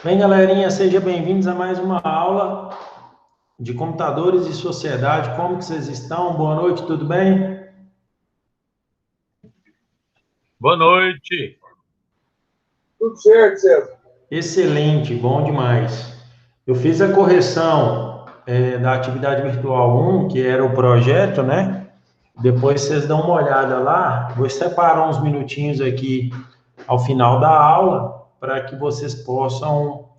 Bem, galerinha, sejam bem-vindos a mais uma aula de computadores e sociedade. Como que vocês estão? Boa noite, tudo bem? Boa noite. Tudo certo, César. Excelente, bom demais. Eu fiz a correção da atividade virtual 1, que era o projeto, né? Depois vocês dão uma olhada lá. Vou separar uns minutinhos aqui ao final da aula para que vocês possam,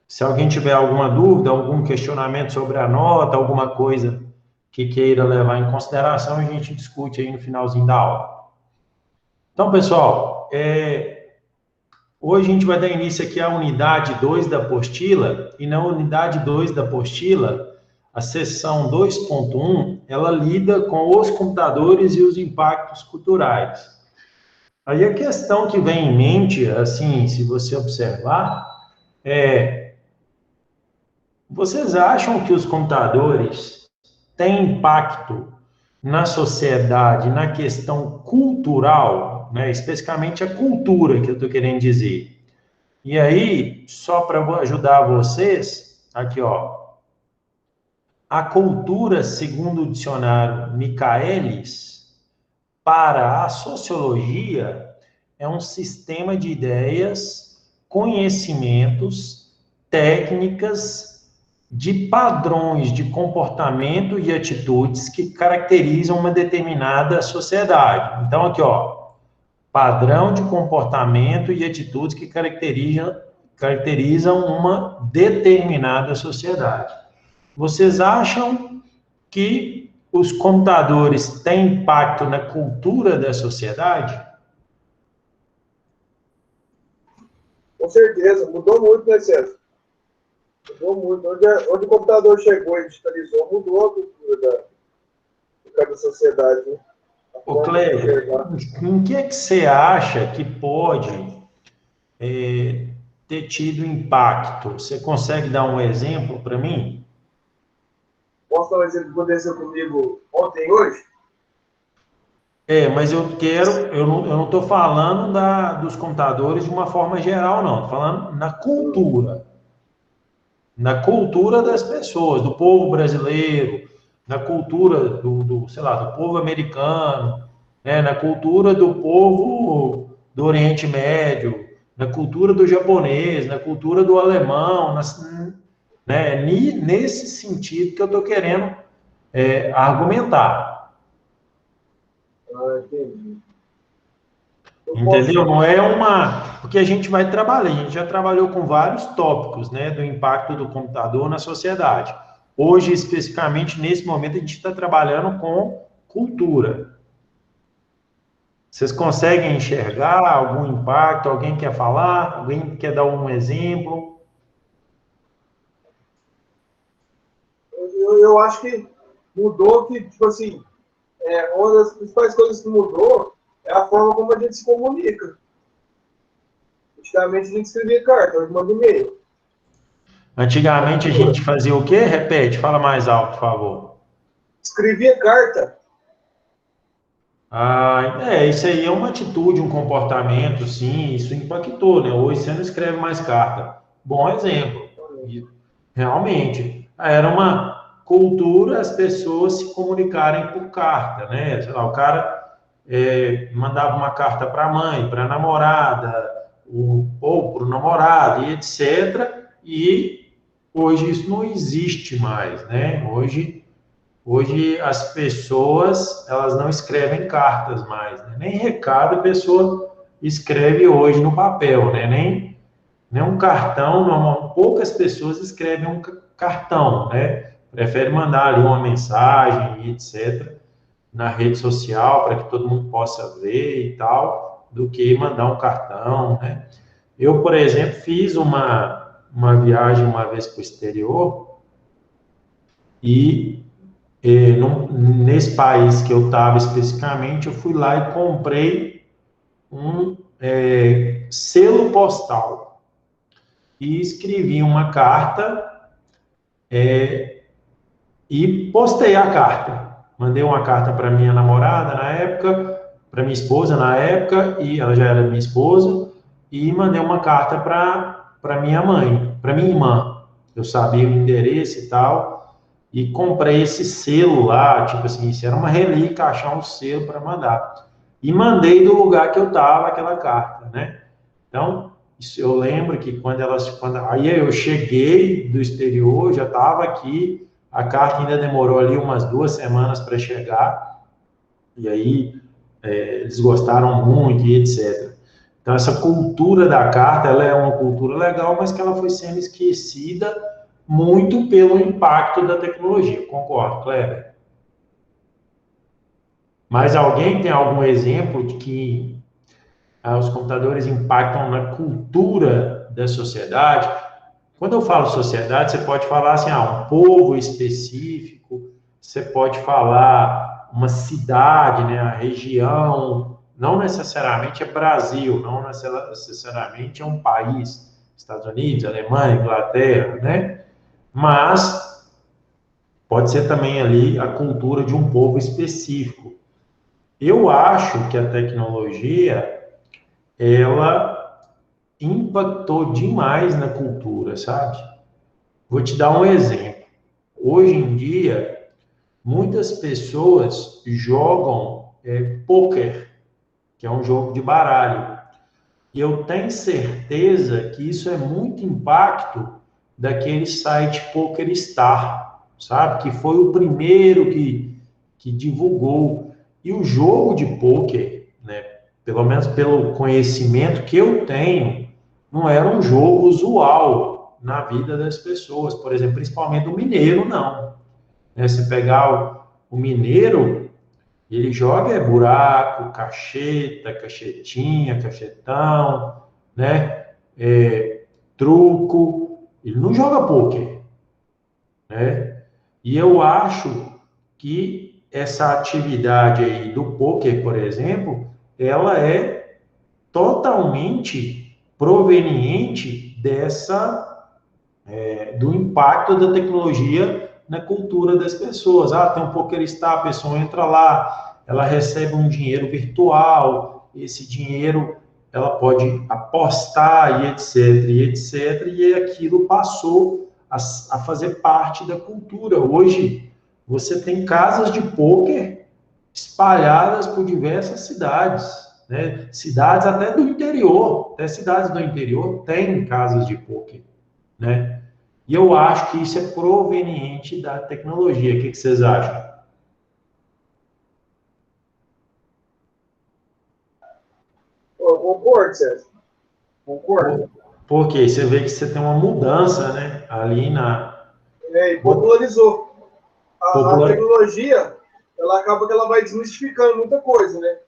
se alguém tiver alguma dúvida, algum questionamento sobre a nota, alguma coisa que queira levar em consideração, a gente discute aí no finalzinho da aula. Então, pessoal, hoje a gente vai dar início aqui à unidade 2 da apostila, e na unidade 2 da apostila, a seção 2.1, ela lida com os computadores e os impactos culturais. Aí a questão que vem em mente, assim, se você observar, vocês acham que os computadores têm impacto na sociedade, na questão cultural, né? Especificamente a cultura que eu estou querendo dizer? E aí, só para ajudar vocês, aqui ó, a cultura, segundo o dicionário Michaelis, para a sociologia, é um sistema de ideias, conhecimentos, técnicas, de padrões de comportamento e atitudes que caracterizam uma determinada sociedade. Então, aqui, ó, padrão de comportamento e atitudes que caracterizam uma determinada sociedade. Vocês acham que os computadores têm impacto na cultura da sociedade? Com certeza, mudou muito, né, César? Mudou muito. Onde o computador chegou e digitalizou, mudou a cultura da sociedade, né? Ô, Cléber, em que é que você acha que pode ter tido impacto? Você consegue dar um exemplo para mim? Posso dar um exemplo que aconteceu comigo ontem e hoje? Mas eu não estou falando dos computadores de uma forma geral, não. Estou falando na cultura das pessoas, do povo brasileiro, na cultura sei lá, do povo americano, né? Na cultura do povo do Oriente Médio, na cultura do japonês, na cultura do alemão, né? Nesse sentido que eu estou querendo argumentar. Entendi. Entendeu? Não é uma. Porque a gente vai trabalhar, a gente já trabalhou com vários tópicos, né, do impacto do computador na sociedade. Hoje, especificamente, nesse momento, a gente está trabalhando com cultura. Vocês conseguem enxergar algum impacto? Alguém quer falar? Alguém quer dar um exemplo? Eu acho que mudou, que, tipo assim, uma das principais coisas que mudou é a forma como a gente se comunica. Antigamente a gente escrevia carta, hoje manda e-mail. Antigamente a gente fazia o quê? Repete, fala mais alto, por favor. Escrevia carta. Isso aí é uma atitude, um comportamento, sim, isso impactou, né? Hoje você não escreve mais carta. Bom exemplo. Realmente, era uma cultura as pessoas se comunicarem por carta, né? Sei lá, o cara mandava uma carta para a mãe, para a namorada, ou para o namorado, e etc. E hoje isso não existe mais, né? Hoje as pessoas, elas não escrevem cartas mais, né? Nem recado a pessoa escreve hoje no papel, né? Nem um cartão, poucas pessoas escrevem um cartão, né? Prefere mandar ali uma mensagem, etc., na rede social, para que todo mundo possa ver e tal, do que mandar um cartão, né? Eu, por exemplo, fiz uma viagem uma vez para o exterior e nesse país que eu estava especificamente, eu fui lá e comprei um selo postal e escrevi uma carta e postei a carta. Mandei uma carta para minha namorada na época, para minha esposa na época, e ela já era minha esposa, e mandei uma carta para para minha mãe, para minha irmã. Eu sabia o endereço e tal, e comprei esse selo lá, tipo assim, isso era uma relíquia, achar um selo para mandar. E mandei do lugar que eu estava aquela carta, né? Então, isso eu lembro que aí eu cheguei do exterior, já estava aqui, a carta ainda demorou ali umas 2 semanas para chegar, e aí eles gostaram muito e etc. Então, essa cultura da carta, ela é uma cultura legal, mas que ela foi sendo esquecida muito pelo impacto da tecnologia. Concordo, Kleber? Mas alguém tem algum exemplo de que os computadores impactam na cultura da sociedade? Quando eu falo sociedade, você pode falar assim, um povo específico, você pode falar uma cidade, né, a região, não necessariamente é Brasil, não necessariamente é um país, Estados Unidos, Alemanha, Inglaterra, né? Mas pode ser também ali a cultura de um povo específico. Eu acho que a tecnologia, ela impactou demais na cultura, sabe? Vou te dar um exemplo. Hoje em dia, muitas pessoas jogam pôquer, que é um jogo de baralho. E eu tenho certeza que isso é muito impacto daquele site PokerStar, sabe? Que foi o primeiro que divulgou. E o jogo de pôquer, né, pelo menos pelo conhecimento que eu tenho, não era um jogo usual na vida das pessoas. Por exemplo, principalmente o mineiro, não. Né? Se pegar o mineiro, ele joga buraco, cacheta, cachetinha, cachetão, né? Truco. Ele não joga pôquer, né? E eu acho que essa atividade aí do pôquer, por exemplo, ela é totalmente proveniente do impacto da tecnologia na cultura das pessoas. Tem um PokerStar, a pessoa entra lá, ela recebe um dinheiro virtual, esse dinheiro ela pode apostar e etc, e aquilo passou a fazer parte da cultura. Hoje, você tem casas de pôquer espalhadas por diversas cidades, né? Cidades até do interior, até cidades do interior têm casas de pôquer, né? E eu acho que isso é proveniente da tecnologia. O que vocês acham? Eu concordo, César. Concordo. Porque você vê que você tem uma mudança, né? Ali na E popularizou. A popular. tecnologia, ela acaba que ela vai desmistificando muita coisa, né?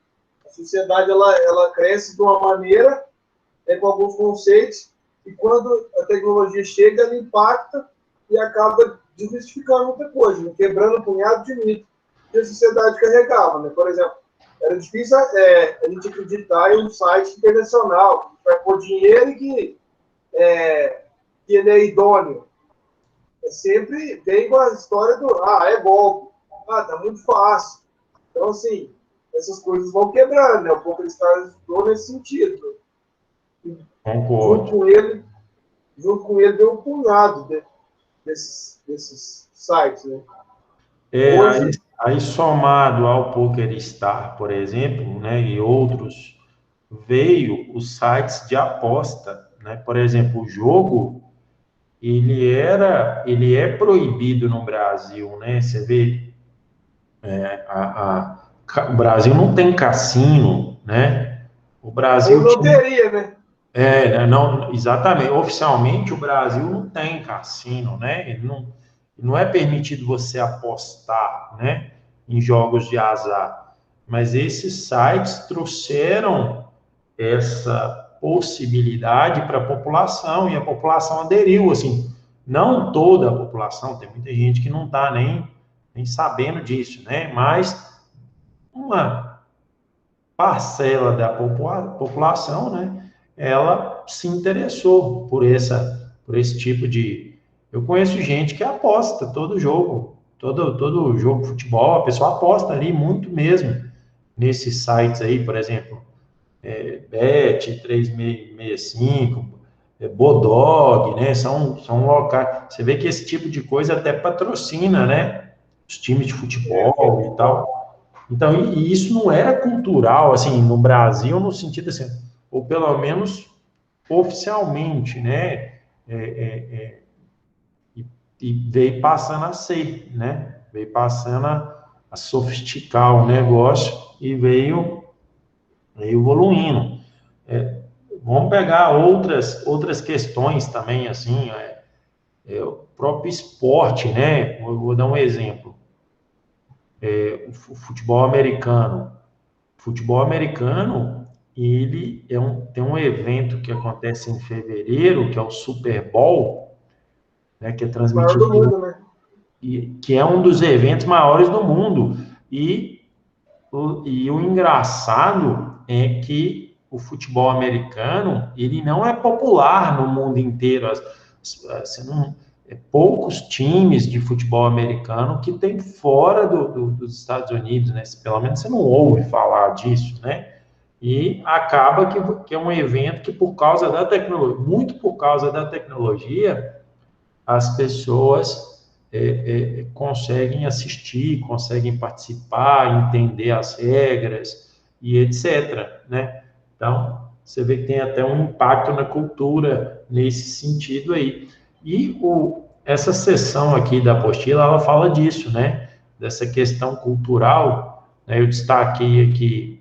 A sociedade, ela cresce de uma maneira, com alguns conceitos, e quando a tecnologia chega, ela impacta e acaba desmistificando muita coisa, né? Quebrando um punhado de mitos que a sociedade carregava, né? Por exemplo, era difícil a gente acreditar em um site internacional, que vai pôr dinheiro e que ele é idôneo. É sempre bem com a história é golpe. Tá muito fácil. Então, assim, essas coisas vão quebrando, né? O PokerStar ajudou nesse sentido. Concordo. Junto com ele deu um punhado desses sites, né? Hoje, Aí somado ao PokerStar, por exemplo, né, e outros, veio os sites de aposta, né? Por exemplo, o jogo, ele é proibido no Brasil, né? Você vê, o Brasil não tem cassino, né? O ou Brasil não tinha. teria, né? Não, exatamente. Oficialmente, o Brasil não tem cassino, né? Não é permitido você apostar, né, em jogos de azar. Mas esses sites trouxeram essa possibilidade para a população e a população aderiu, assim, não toda a população, tem muita gente que não está nem sabendo disso, né? Mas uma parcela da população, né, ela se interessou por esse tipo de. Eu conheço gente que aposta todo jogo de futebol, a pessoa aposta ali muito mesmo nesses sites aí, por exemplo, Bet 365, Bodog, né? São locais. Você vê que esse tipo de coisa até patrocina, né? Os times de futebol e tal. Então, e isso não era cultural, assim, no Brasil, no sentido assim, ou pelo menos oficialmente, né? E veio passando a ser, né? Veio passando a sofisticar o negócio e veio evoluindo. Vamos pegar outras questões também, assim, o próprio esporte, né? Eu vou dar um exemplo. O futebol americano. O futebol americano, ele tem um evento que acontece em fevereiro, que é o Super Bowl, né? Que é O maior do transmitido, mundo, né? que é um dos eventos maiores do mundo. E o engraçado é que o futebol americano, ele não é popular no mundo inteiro. Você não, poucos times de futebol americano que tem fora dos Estados Unidos, né? Pelo menos você não ouve falar disso, né? E acaba que é um evento que, por causa da tecnologia, muito por causa da tecnologia, as pessoas conseguem assistir, conseguem participar, entender as regras e etc. Né? Então, você vê que tem até um impacto na cultura nesse sentido aí. E essa sessão aqui da apostila, ela fala disso, né? Dessa questão cultural. Né? Eu destaquei aqui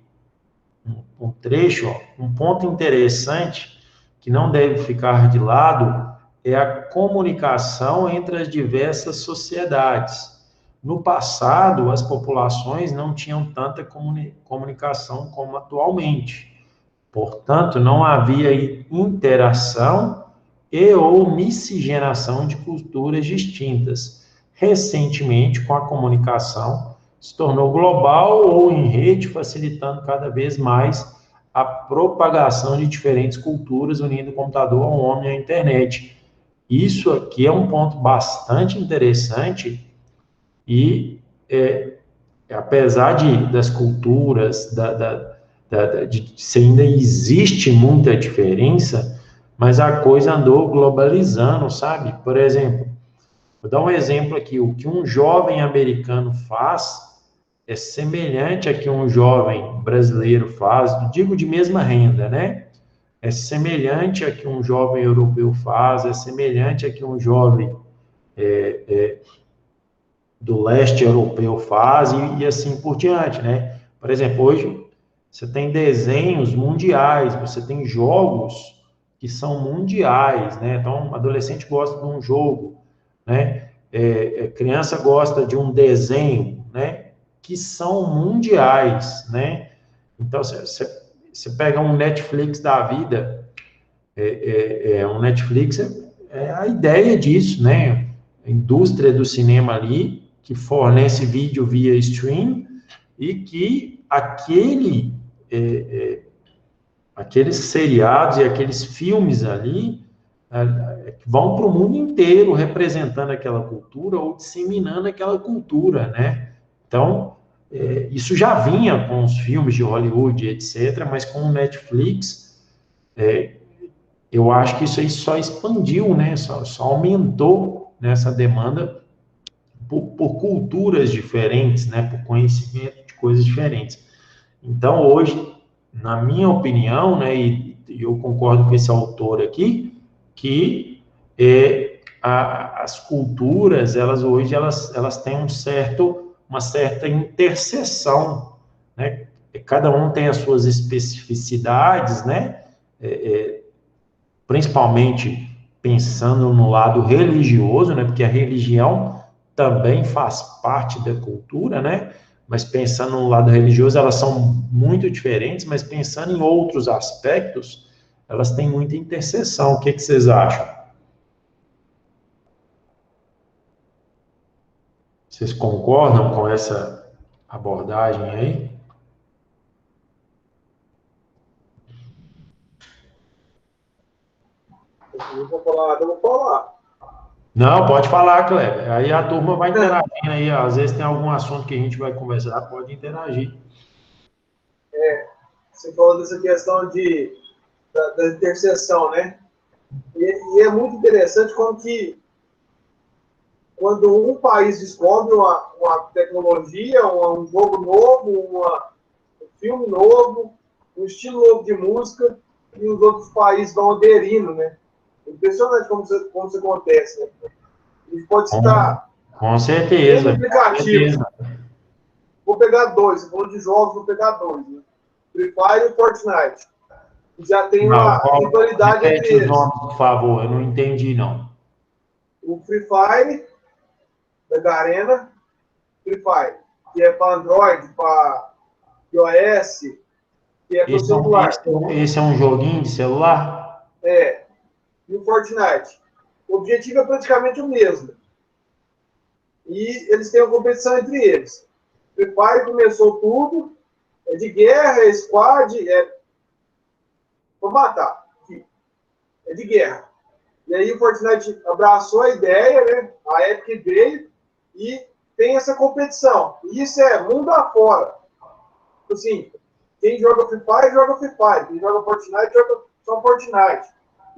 um trecho, ó, um ponto interessante que não deve ficar de lado é a comunicação entre as diversas sociedades. No passado, as populações não tinham tanta comunicação como atualmente. Portanto, não havia interação e ou miscigenação de culturas distintas. Recentemente, com a comunicação, se tornou global ou em rede, facilitando cada vez mais a propagação de diferentes culturas, unindo o computador ao homem e à internet. Isso aqui é um ponto bastante interessante e, apesar das culturas, de se ainda existe muita diferença, mas a coisa andou globalizando, sabe? Por exemplo, vou dar um exemplo aqui, o que um jovem americano faz é semelhante a que um jovem brasileiro faz, digo de mesma renda, né? É semelhante a que um jovem europeu faz, é semelhante a que um jovem do leste europeu faz e assim por diante, né? Por exemplo, hoje você tem desenhos mundiais, você tem jogos que são mundiais, né? Então, um adolescente gosta de um jogo, né? Criança gosta de um desenho, né? Que são mundiais, né? Então, você pega um Netflix da vida, um Netflix é a ideia disso, né? A indústria do cinema ali, que fornece vídeo via stream e que aqueles seriados e aqueles filmes ali vão para o mundo inteiro representando aquela cultura ou disseminando aquela cultura, né? Então, isso já vinha com os filmes de Hollywood, etc., mas com o Netflix, eu acho que isso aí só expandiu, né? Só aumentou nessa demanda por culturas diferentes, né? Por conhecimento de coisas diferentes. Então, hoje, na minha opinião, né, e eu concordo com esse autor aqui, que as culturas, elas têm uma certa interseção, né? Cada um tem as suas especificidades, né? Principalmente pensando no lado religioso, né? Porque a religião também faz parte da cultura, né? Mas pensando no lado religioso, elas são muito diferentes, mas pensando em outros aspectos, elas têm muita interseção. O que vocês acham? Vocês concordam com essa abordagem aí? Eu vou falar, eu vou falar. Não, pode falar, Kleber. Aí a turma vai interagindo aí. Ó. Às vezes tem algum assunto que a gente vai conversar, pode interagir. Você falou dessa questão da interseção, né? E é muito interessante quando um país descobre uma tecnologia, um jogo novo, um filme novo, um estilo novo de música, e os outros países vão aderindo, né? Impressionante como isso acontece, né? A gente pode citar Com N certeza, com aplicativos. certeza. Vou pegar dois, você falou de jogos, vou pegar dois, né? Free Fire e Fortnite. Já tem Não, uma rivalidade entre repete os eles. nomes, por favor, eu não entendi, não. O Free Fire, da Garena, Free Fire, que é para Android, para iOS, que é para o celular. Esse é um joguinho de celular? É. E o Fortnite. O objetivo é praticamente o mesmo. E eles têm uma competição entre eles. O Free Fire começou tudo, é de guerra, é squad, é para matar. É de guerra. E aí o Fortnite abraçou a ideia, né? A Epic veio e tem essa competição. E isso é mundo afora. Assim, quem joga Free Fire, joga Free Fire. Quem joga Fortnite, joga só Fortnite.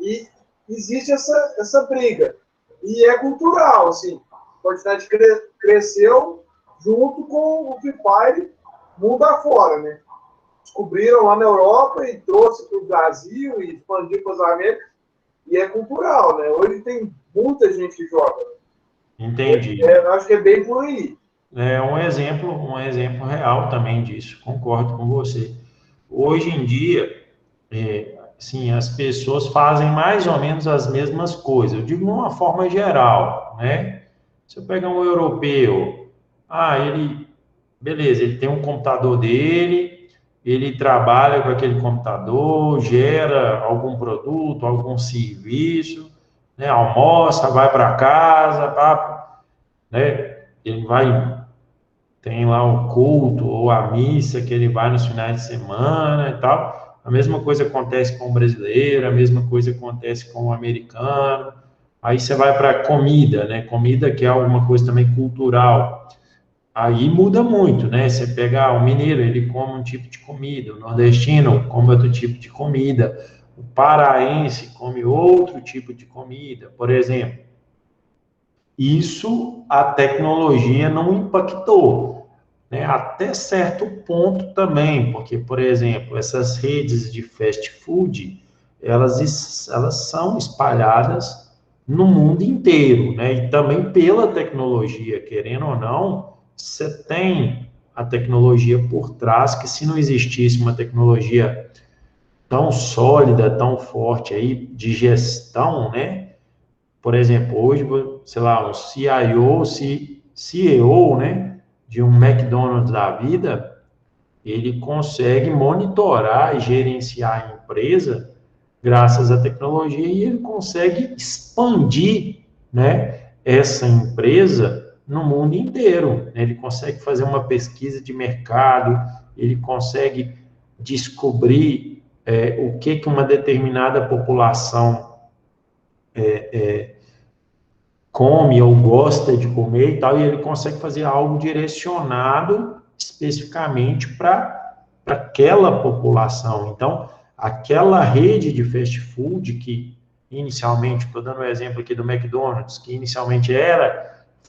E existe essa briga. E é cultural, assim. Fortnite cresceu junto com o Free Fire mundo afora, né? Descobriram lá na Europa e trouxe para o Brasil e expandiu para as Américas. E é cultural, né? Hoje tem muita gente que joga. Entendi. Eu acho que é bem por aí. É um exemplo real também disso, concordo com você. Hoje em dia, sim, as pessoas fazem mais ou menos as mesmas coisas. Eu digo de uma forma geral, né? Se eu pegar um europeu, beleza, ele tem um computador dele, ele trabalha com aquele computador, gera algum produto, algum serviço, né? Almoça, vai para casa, né? Ele vai, tem lá o culto ou a missa que ele vai nos finais de semana e tal. A mesma coisa acontece com o brasileiro, a mesma coisa acontece com o americano. Aí você vai para comida, né? Comida que é alguma coisa também cultural. Aí muda muito, né? Você pega o mineiro, ele come um tipo de comida, o nordestino come outro tipo de comida, o paraense come outro tipo de comida, por exemplo. Isso a tecnologia não impactou, né? Até certo ponto também, porque, por exemplo, essas redes de fast food, elas são espalhadas no mundo inteiro, né? E também pela tecnologia, querendo ou não, você tem a tecnologia por trás, que se não existisse uma tecnologia tão sólida, tão forte aí de gestão, né? Por exemplo, hoje, sei lá, um CIO, CEO, né, de um McDonald's da vida, ele consegue monitorar e gerenciar a empresa graças à tecnologia e ele consegue expandir, né, essa empresa no mundo inteiro. Ele consegue fazer uma pesquisa de mercado, ele consegue descobrir o que uma determinada população come ou gosta de comer e tal, e ele consegue fazer algo direcionado especificamente para aquela população. Então, aquela rede de fast food que inicialmente, estou dando um exemplo aqui do McDonald's, que inicialmente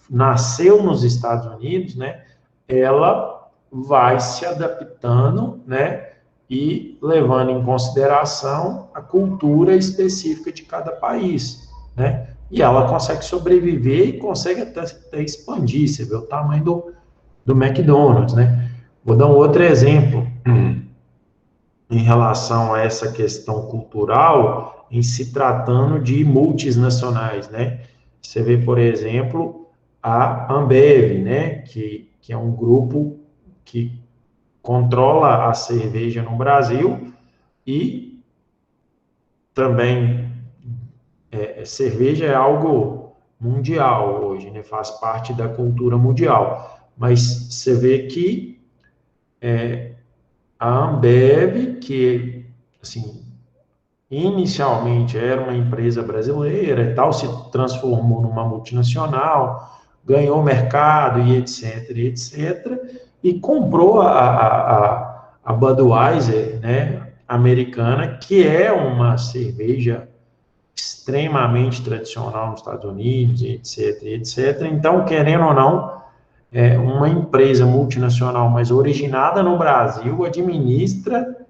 nasceu nos Estados Unidos, né? Ela vai se adaptando, né? E levando em consideração a cultura específica de cada país, né? E ela consegue sobreviver e consegue até expandir. Você vê o tamanho do McDonald's, né? Vou dar um outro exemplo em relação a essa questão cultural, em se tratando de multinacionais, né? Você vê, por exemplo, a Ambev, né? Que é um grupo que controla a cerveja no Brasil e também cerveja é algo mundial hoje, né? Faz parte da cultura mundial. Mas você vê que a Ambev, que assim, inicialmente era uma empresa brasileira e tal, se transformou numa multinacional, ganhou mercado e etc, e comprou a Budweiser, né, americana, que é uma cerveja extremamente tradicional nos Estados Unidos, etc, etc. Então, querendo ou não, uma empresa multinacional, mas originada no Brasil, administra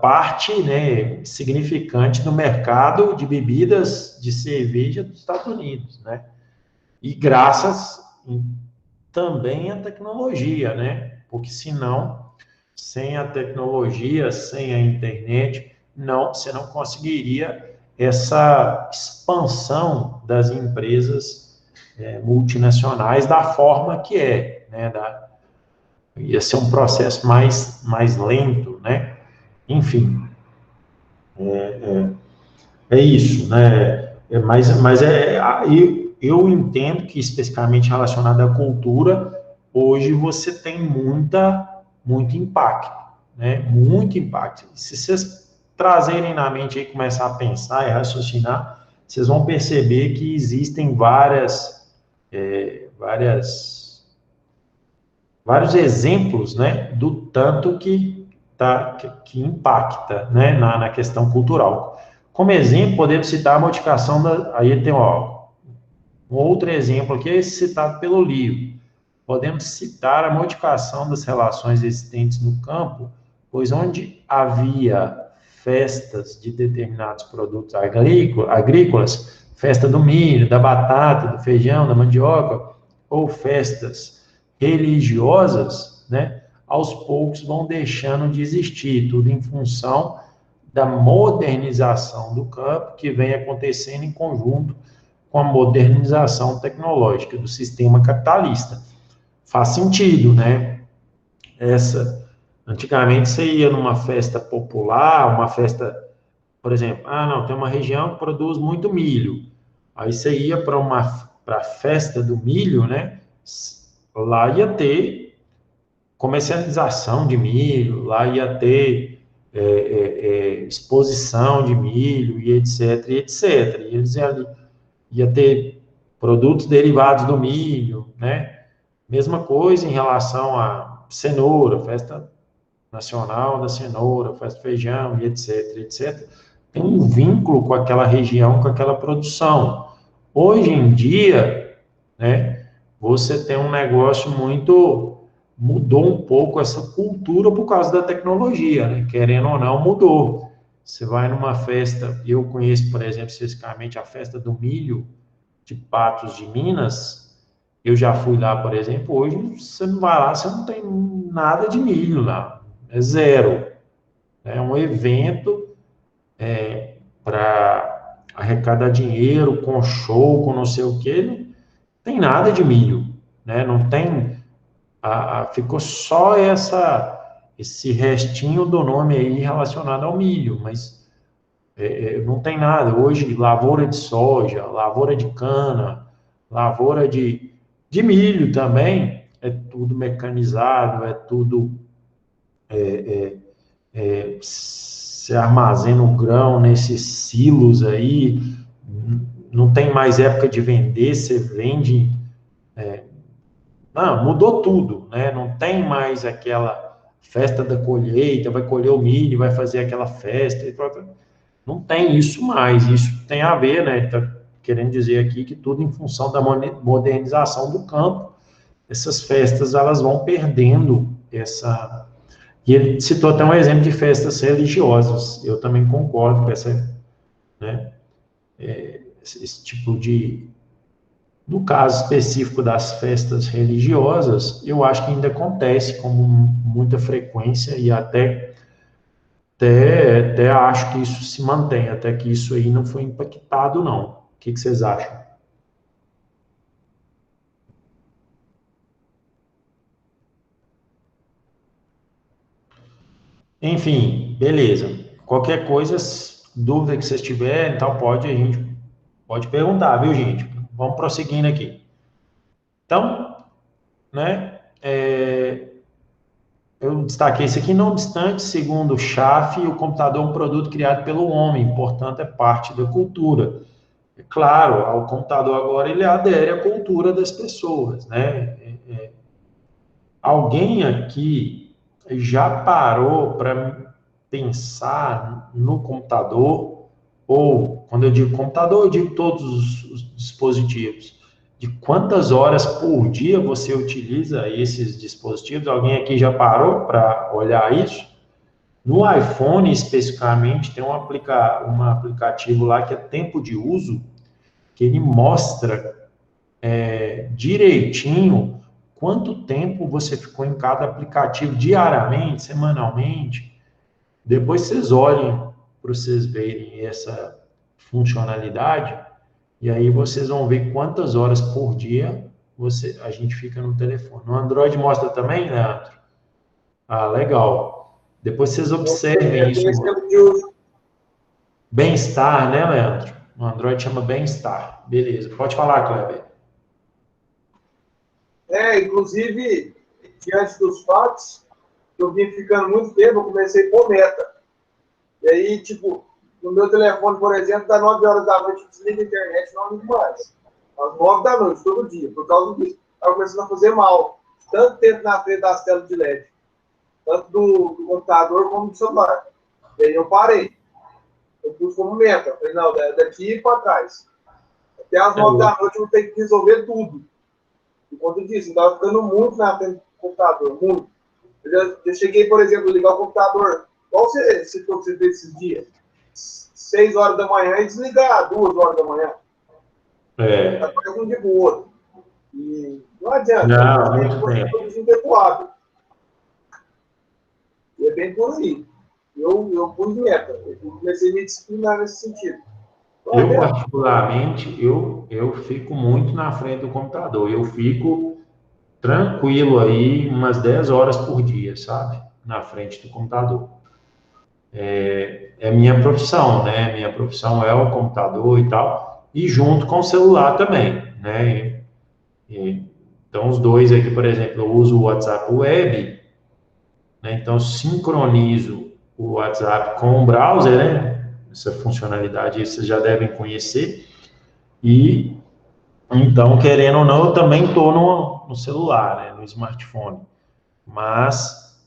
parte, né, significante do mercado de bebidas de cerveja dos Estados Unidos, né? E graças também à tecnologia, né? Porque senão, sem a tecnologia, sem a internet, você não conseguiria essa expansão das empresas multinacionais da forma que né? Ia ser um processo mais lento, né? Enfim, é isso, né? Eu entendo que especificamente relacionado à cultura, hoje você tem muito impacto, né? Muito impacto. Se vocês trazerem na mente e começar a pensar e raciocinar, vocês vão perceber que existem vários exemplos, né, do tanto que impacta, né, na questão cultural. Como exemplo, podemos citar a modificação aí tem, um outro exemplo aqui, esse citado pelo livro. Podemos citar a modificação das relações existentes no campo, pois onde havia festas de determinados produtos agrícolas, festa do milho, da batata, do feijão, da mandioca, ou festas religiosas, né, aos poucos vão deixando de existir, tudo em função da modernização do campo que vem acontecendo em conjunto com a modernização tecnológica do sistema capitalista. Faz sentido, né? Antigamente você ia numa festa popular, uma festa, por exemplo, não, tem uma região que produz muito milho. Aí você ia para a festa do milho, né? Lá ia ter comercialização de milho, lá ia ter exposição de milho e etc, e etc. E eles ia ter produtos derivados do milho, né? Mesma coisa em relação à cenoura, festa nacional da cenoura, festa do feijão e etc, etc. Tem um vínculo com aquela região, com aquela produção. Hoje em dia, né, você tem um negócio mudou um pouco essa cultura por causa da tecnologia, né? Querendo ou não, mudou. Você vai numa festa, eu conheço, por exemplo, especificamente a festa do milho de Patos de Minas, eu já fui lá, por exemplo, hoje você não vai lá, você não tem nada de milho lá, é zero. É um evento para arrecadar dinheiro, com show, com não sei o quê, não tem nada de milho, né? Não tem, ficou só esse restinho do nome aí relacionado ao milho, mas não tem nada. Hoje, lavoura de soja, lavoura de cana, lavoura de milho também, é tudo mecanizado, é tudo. Você armazena o grão nesses silos aí, não tem mais época de vender, você vende. Não, mudou tudo, né? Não tem mais aquela festa da colheita, vai colher o milho, vai fazer aquela festa. Não tem isso mais. Isso tem a ver, né? Está querendo dizer aqui que tudo em função da modernização do campo, essas festas elas vão perdendo essa. E ele citou até um exemplo de festas religiosas. Eu também concordo com né, esse tipo de. No caso específico das festas religiosas, eu acho que ainda acontece com muita frequência e até acho que isso se mantém, até que isso aí não foi impactado, não. O que vocês acham? Enfim, beleza. Qualquer coisa, dúvida que vocês tiverem, então a gente pode perguntar, viu, gente? Vamos prosseguindo aqui. Então, né, eu destaquei isso aqui, não obstante, segundo Schaff, o computador é um produto criado pelo homem, portanto, é parte da cultura. É claro, o computador agora ele adere à cultura das pessoas, né? Alguém aqui já parou para pensar no computador ou, quando eu digo computador, eu digo todos os dispositivos, de quantas horas por dia você utiliza esses dispositivos. Alguém aqui já parou para olhar isso? No iPhone, especificamente, tem um aplicativo lá que é tempo de uso, que ele mostra direitinho quanto tempo você ficou em cada aplicativo, diariamente, semanalmente. Depois vocês olhem para vocês verem essa funcionalidade, e aí vocês vão ver quantas horas por dia a gente fica no telefone. No Android mostra também, Leandro? Ah, legal. Depois vocês observem isso. Bem-estar, né, Leandro? No Android chama bem-estar. Beleza. Pode falar, Kleber. Inclusive, diante dos fatos, eu vim ficando muito tempo, eu comecei por meta. E aí, tipo, no meu telefone, por exemplo, das 9 horas da noite, eu desligo a internet, não ligo mais. Às 9 da noite, todo dia, por causa disso. Estava começando a fazer mal. Tanto tempo na frente das telas de LED. Tanto do computador como do celular. E aí eu parei. Eu pus como meta. Falei, não, daqui para trás. Até às 9 da noite eu tenho que resolver tudo. Por conta disso, eu estava ficando muito na frente do computador, muito. Eu cheguei, por exemplo, a ligar o computador. Qual você citou que você fez esses dias? 6 horas da manhã e desligar 2 horas da manhã. Tá um dia pro outro. E não adianta. Não, Tem que produzir um tempo hábil. E é bem por aí. Eu pus meta. Eu comecei a me disciplinar nesse sentido. Eu, particularmente, eu fico muito na frente do computador. Eu fico tranquilo aí umas 10 horas por dia, sabe? Na frente do computador. É minha profissão, né? Minha profissão é o computador e tal. E junto com o celular também, né? Então, os dois aqui, por exemplo, eu uso o WhatsApp Web, né? Então, sincronizo o WhatsApp com o browser, né? Essa funcionalidade vocês já devem conhecer. E, então, querendo ou não, eu também estou no celular, né? No smartphone. Mas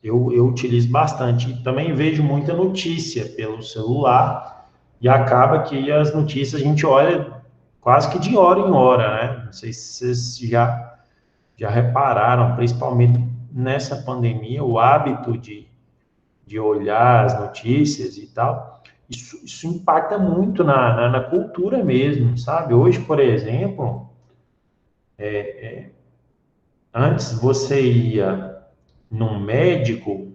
eu utilizo bastante. E também vejo muita notícia pelo celular e acaba que as notícias a gente olha quase que de hora em hora, né? Não sei se vocês já repararam, principalmente nessa pandemia, o hábito de olhar as notícias e tal, isso impacta muito na cultura mesmo, sabe? Hoje, por exemplo, antes você ia num médico,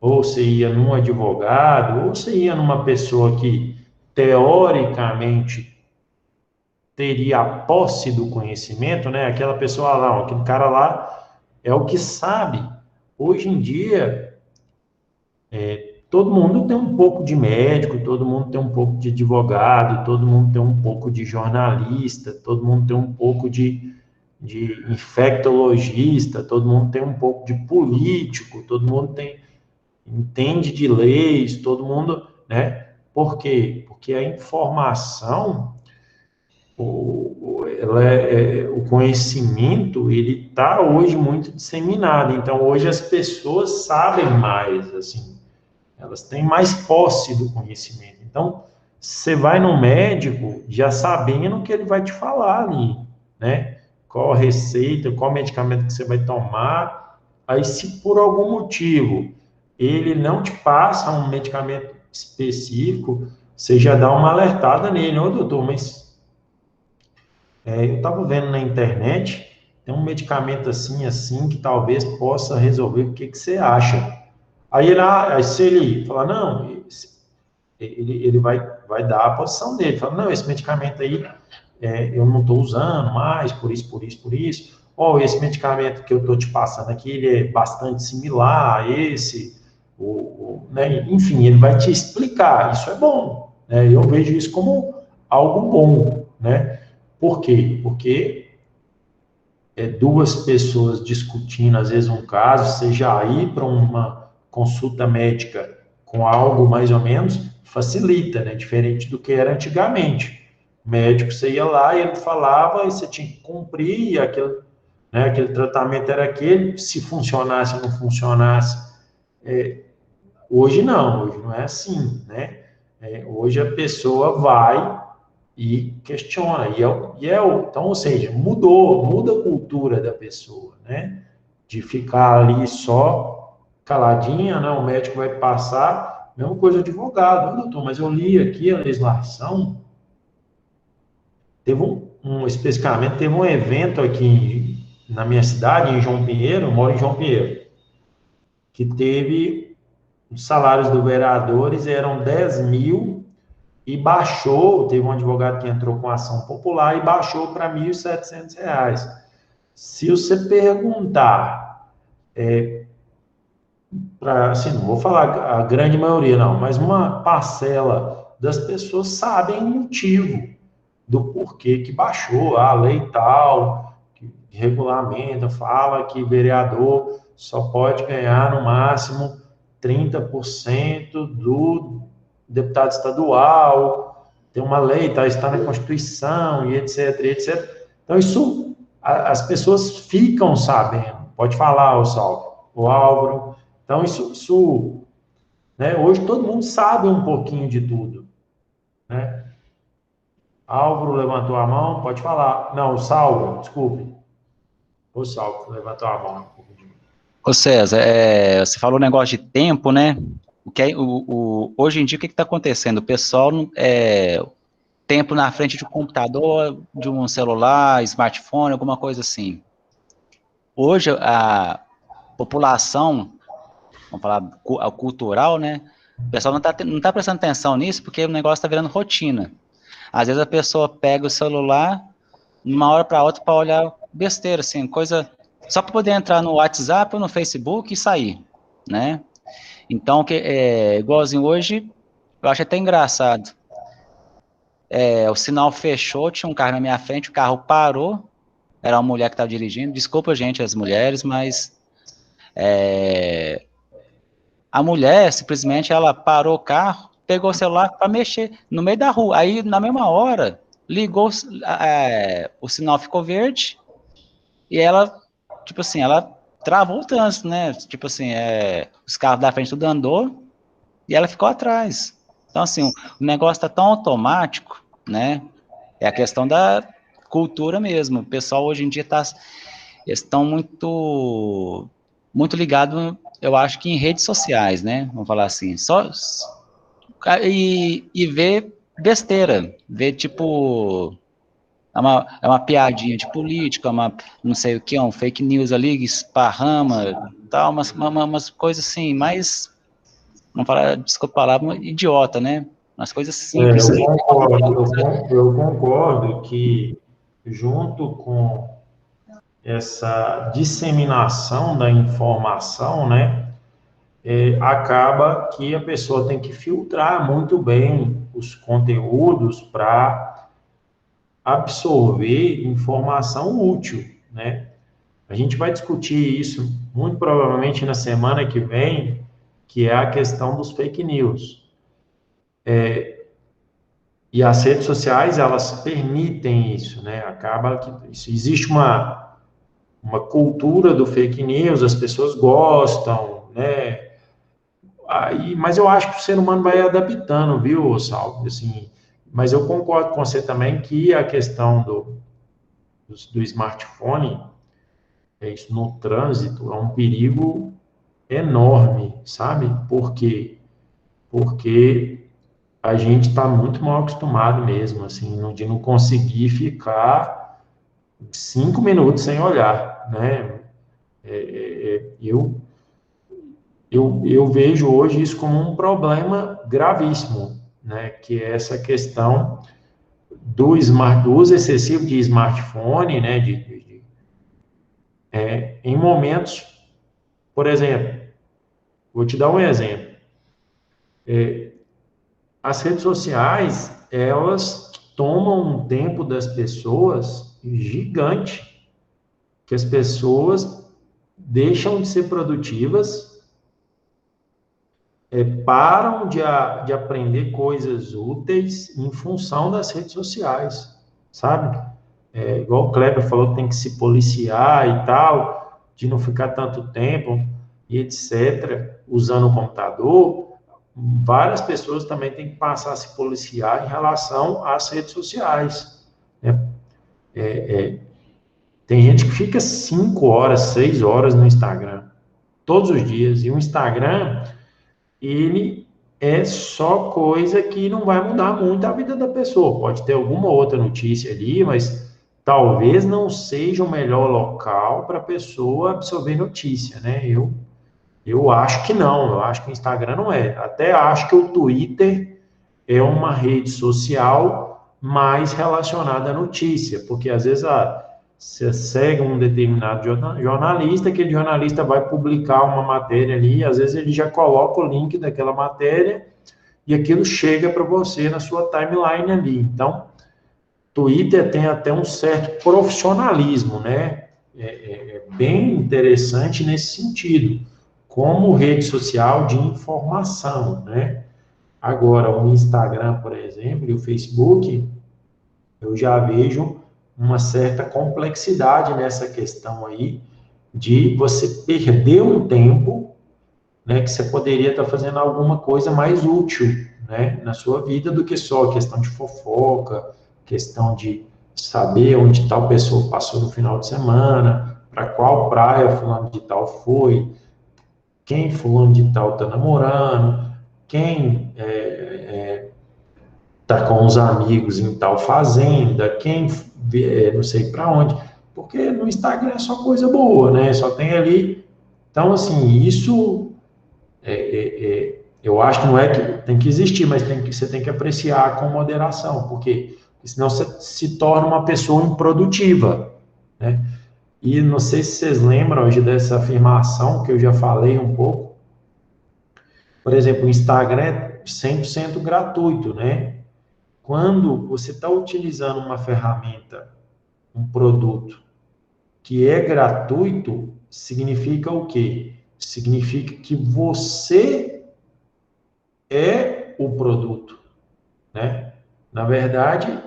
ou você ia num advogado, ou você ia numa pessoa que, teoricamente, teria a posse do conhecimento, né? Aquela pessoa lá, aquele cara lá é o que sabe. Hoje em dia, todo mundo tem um pouco de médico, todo mundo tem um pouco de advogado, todo mundo tem um pouco de jornalista, todo mundo tem um pouco de infectologista, todo mundo tem um pouco de político, todo mundo entende de leis, todo mundo, né? Por quê? Porque a informação, o conhecimento, ele está hoje muito disseminado. Então, hoje as pessoas sabem mais, assim, elas têm mais posse do conhecimento. Então, você vai no médico já sabendo o que ele vai te falar ali, né? Qual a receita, qual medicamento que você vai tomar. Aí, se por algum motivo ele não te passa um medicamento específico, você já dá uma alertada nele. Ô, doutor, mas eu estava vendo na internet, tem um medicamento assim, que talvez possa resolver, o que você acha? Aí se ele falar, não, ele vai dar a posição dele. Fala, não, esse medicamento aí eu não estou usando mais, por isso, por isso, por isso. Ou esse medicamento que eu estou te passando aqui, ele é bastante similar a esse, né? Enfim, ele vai te explicar. Isso é bom, né? Eu vejo isso como algo bom, né? Por quê? Porque duas pessoas discutindo, às vezes, um caso, você já ir para uma consulta médica com algo mais ou menos, facilita, né? Diferente do que era antigamente. O médico, você ia lá e ele falava e você tinha que cumprir, e aquele tratamento era aquele, se funcionasse ou não funcionasse. Hoje não é assim, né? Hoje a pessoa vai e questiona. Então, ou seja, muda a cultura da pessoa, né? De ficar ali só caladinha, né? O médico vai passar, mesma coisa advogado. Doutor, mas eu li aqui a legislação, teve especificamente, teve um evento aqui na minha cidade, em João Pinheiro, eu moro em João Pinheiro, que teve, os salários dos vereadores eram 10 mil, e baixou, teve um advogado que entrou com ação popular e baixou para R$ 1.700. Se você perguntar, assim, não vou falar a grande maioria não, mas uma parcela das pessoas sabem o motivo do porquê que baixou a lei tal, que regulamenta, fala que vereador só pode ganhar no máximo 30% do deputado estadual, tem uma lei, tá, está na Constituição, e etc, etc. Então, isso, as pessoas ficam sabendo. Pode falar, o Álvaro. Então, isso né, hoje todo mundo sabe um pouquinho de tudo, né? Álvaro levantou a mão, pode falar. Não, o Salvo, desculpe. O Salvo levantou a mão. Ô César, você falou um negócio de tempo, né? Hoje em dia, o que está acontecendo? O pessoal, tempo na frente de um computador, de um celular, smartphone, alguma coisa assim. Hoje, a população, vamos falar cultural, né? O pessoal não tá prestando atenção nisso, porque o negócio está virando rotina. Às vezes a pessoa pega o celular, de uma hora para outra, para olhar besteira, assim, coisa... Só para poder entrar no WhatsApp ou no Facebook e sair, né? Então, igualzinho hoje, eu acho até engraçado. O sinal fechou, tinha um carro na minha frente, o carro parou, era uma mulher que estava dirigindo, desculpa, gente, as mulheres, mas a mulher, simplesmente, ela parou o carro, pegou o celular para mexer no meio da rua, aí, na mesma hora, ligou, o sinal ficou verde, e ela, tipo assim, ela travou o trânsito, né, tipo assim, os carros da frente tudo andou, e ela ficou atrás. Então, assim, o negócio está tão automático, né, é a questão da cultura mesmo. O pessoal hoje em dia estão muito ligados, eu acho que em redes sociais, né, vamos falar assim, e ver besteira, ver tipo, é uma piadinha de política, não sei o que, um fake news ali, esparrama, tal, umas coisas assim, mais, vamos falar, desculpa a palavra, idiota, né? Umas coisas simples. Eu concordo que, junto com essa disseminação da informação, né, acaba que a pessoa tem que filtrar muito bem os conteúdos para absorver informação útil, né? A gente vai discutir isso muito provavelmente na semana que vem, que é a questão dos fake news. E as redes sociais, elas permitem isso, né? Acaba que existe uma cultura do fake news, as pessoas gostam, né? Mas eu acho que o ser humano vai adaptando, viu, Salvo? Assim, mas eu concordo com você também que a questão do smartphone, isso no trânsito, é um perigo enorme, sabe? Por quê? Porque a gente está muito mal acostumado mesmo, assim, de não conseguir ficar 5 minutos sem olhar, né? Eu vejo hoje isso como um problema gravíssimo, né? Que é essa questão do uso excessivo de smartphone, né? Em momentos, por exemplo, vou te dar um exemplo. As redes sociais, elas tomam um tempo das pessoas gigante, que as pessoas deixam de ser produtivas, param de aprender coisas úteis em função das redes sociais, sabe? Igual o Kleber falou que tem que se policiar e tal, de não ficar tanto tempo e etc., usando o computador. várias pessoas também têm que passar a se policiar em relação às redes sociais, né? Tem gente que fica 5 horas, 6 horas no Instagram, todos os dias, e o Instagram, ele é só coisa que não vai mudar muito a vida da pessoa. Pode ter alguma outra notícia ali, mas talvez não seja o melhor local para a pessoa absorver notícia, né? Eu acho que não, eu acho que o Instagram não é. Até acho que o Twitter é uma rede social mais relacionada à notícia, porque às vezes você segue um determinado jornalista, aquele jornalista vai publicar uma matéria ali, às vezes ele já coloca o link daquela matéria e aquilo chega para você na sua timeline ali. Então, Twitter tem até um certo profissionalismo, né? É bem interessante nesse sentido, como rede social de informação, né? Agora, o Instagram, por exemplo, e o Facebook, eu já vejo uma certa complexidade nessa questão aí, de você perder um tempo, né, que você poderia estar fazendo alguma coisa mais útil, né, na sua vida do que só questão de fofoca, questão de saber onde tal pessoa passou no final de semana, para qual praia fulano de tal foi, quem fulano de tal está namorando, quem está com os amigos em tal fazenda, quem não sei para onde, porque no Instagram é só coisa boa, né? Só tem ali. Então, assim, isso eu acho que não é que tem que existir, mas você tem que apreciar com moderação, porque senão você se torna uma pessoa improdutiva, né? E não sei se vocês lembram hoje dessa afirmação que eu já falei um pouco. Por exemplo, o Instagram é 100% gratuito, né? Quando você está utilizando uma ferramenta, um produto que é gratuito, significa o quê? Significa que você é o produto, né? Na verdade,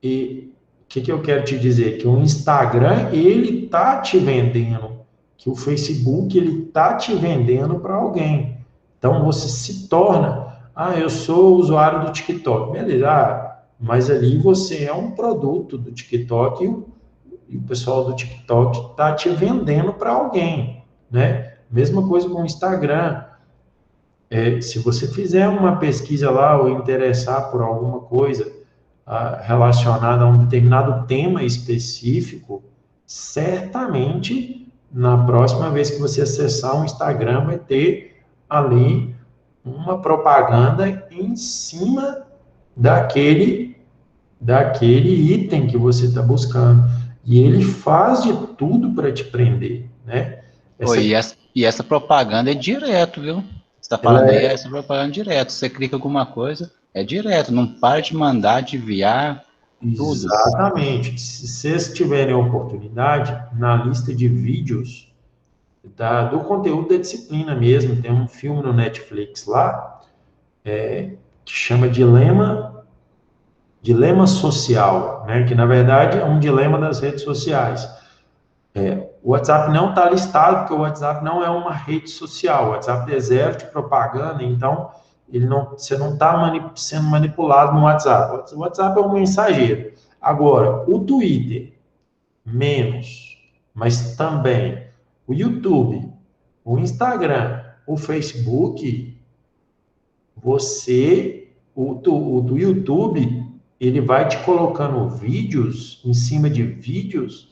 e o que eu quero te dizer? Que o Instagram, ele tá te vendendo, que o Facebook, ele tá te vendendo para alguém. Então, você se torna, eu sou usuário do TikTok. Beleza, mas ali você é um produto do TikTok e o pessoal do TikTok tá te vendendo para alguém, né? Mesma coisa com o Instagram. Se você fizer uma pesquisa lá ou interessar por alguma coisa relacionada a um determinado tema específico, certamente na próxima vez que você acessar o Instagram vai ter ali uma propaganda em cima daquele item que você está buscando. E ele faz de tudo para te prender, né? E essa propaganda é direto, viu? Você está Ela falando aí, é essa propaganda é direto. Você clica alguma coisa, é direto. Não para de mandar, de enviar, tudo. exatamente. Se vocês tiverem a oportunidade, na lista de vídeos do conteúdo da disciplina mesmo, tem um filme no Netflix lá, que chama Dilema Social, né? Que na verdade é um dilema das redes sociais. O WhatsApp não está listado, porque o WhatsApp não é uma rede social. O WhatsApp é zero de propaganda, então você não está sendo manipulado no WhatsApp. O WhatsApp é um mensageiro. Agora, o Twitter, menos, mas também o YouTube, o Instagram, o Facebook, o do YouTube, ele vai te colocando vídeos em cima de vídeos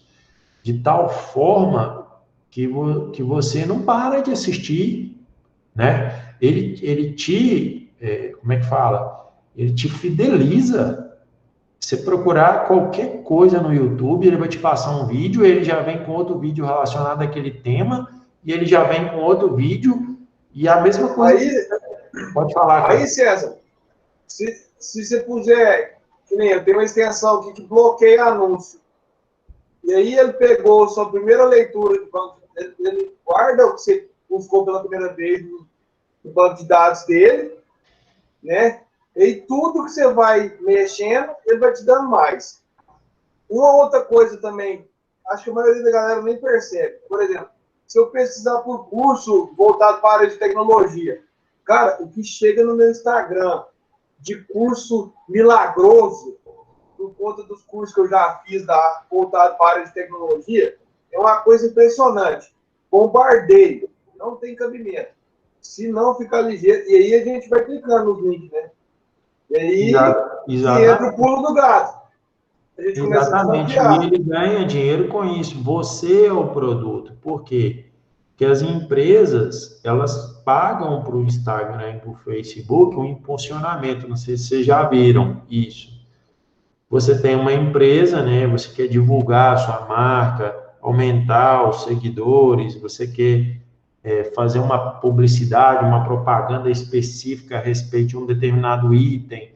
de tal forma que você não para de assistir, né? Ele como é que fala? Ele te fideliza. Você procurar qualquer coisa no YouTube, ele vai te passar um vídeo, ele já vem com outro vídeo relacionado àquele tema, e ele já vem com outro vídeo, e a mesma coisa. Pode falar, cara. Aí, César, se você puser, que nem eu tenho uma extensão aqui que bloqueia anúncio. E aí ele pegou sua primeira leitura, ele guarda o que você buscou pela primeira vez no banco de dados dele, né? E tudo que você vai mexendo, ele vai te dando mais. Uma outra coisa também, acho que a maioria da galera nem percebe. Por exemplo, se eu pesquisar por curso voltado para a área de tecnologia, Cara, o que chega no meu Instagram de curso milagroso, por conta dos cursos que eu já fiz voltado para a área de tecnologia, é uma coisa impressionante. Bombardeio, não tem cabimento. Se não ficar ligeiro, e aí a gente vai clicando nos links, né? E aí entra o pulo do gato. A gente começa a desconfiar. E ele ganha dinheiro com isso. Você é o produto. Por quê? Porque as empresas, elas pagam para o Instagram e para o Facebook um impulsionamento. Não sei se vocês já viram isso. Você tem uma empresa, né? Você quer divulgar a sua marca, aumentar os seguidores, você quer fazer uma publicidade, uma propaganda específica a respeito de um determinado item.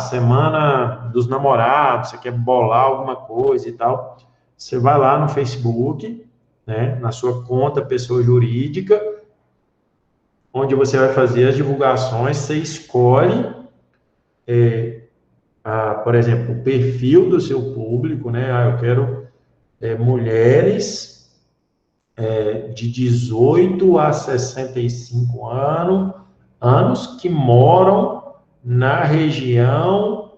Semana dos namorados, você quer bolar alguma coisa e tal. Você vai lá no Facebook, né, na sua conta pessoa jurídica, onde você vai fazer as divulgações, você escolhe, por exemplo, o perfil do seu público, né? Eu quero mulheres de 18 a 65 anos que moram na região